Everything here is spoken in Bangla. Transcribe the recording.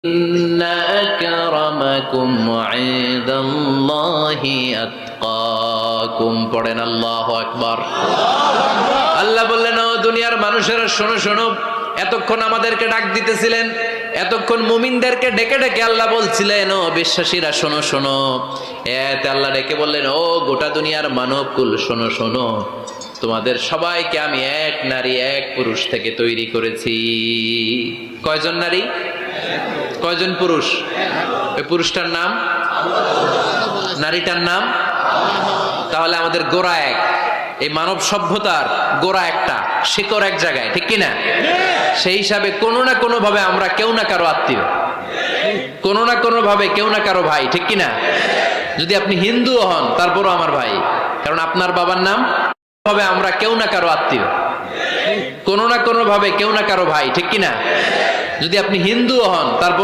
ইন্না আকরামাকুম ইনদাল্লাহি আতকাকুম। পড়েন আল্লাহু আকবার। আল্লাহ বললেন, ও দুনিয়ার মানুষেরা শোনো শোনো, এতক্ষণ আমাদেরকে ডাক দিতেছিলেন, এতক্ষণ মুমিনদেরকে ডেকে ডেকে আল্লাহ বলছিলেন, ও বিশ্বাসীরা শোনো শোনো। এতে আল্লাহ ডেকে বললেন, ও গোটা দুনিয়ার মানবকুল শোনো শোনো, তোমাদের সবাইকে আমি এক নারী এক পুরুষ থেকে তৈরি করেছি। কয়জন নারী, কয়জন পুরুষ? ওই পুরুষটার নাম, নারীটার নাম। তাহলে আমাদের গোড়া এক, এই মানব সভ্যতার গোড়া একটা, শিকড় এক জায়গায়, ঠিক কিনা? সেই হিসাবে কোনো না কোনো ভাবে আমরা কেউ না কারো আত্মীয়, কোনো না কোনো ভাবে কেউ না কারো ভাই, ঠিক কিনা? যদি আপনি হিন্দু হন তারপরও আমার ভাই, কারণ আপনার বাবার নাম। ভাবে আমরা কেউ না কারো আত্মীয়, কোনো না কোনো ভাবে কেউ না কারো ভাই, ঠিক কিনা? যদি আপনি হিন্দু হন তারপর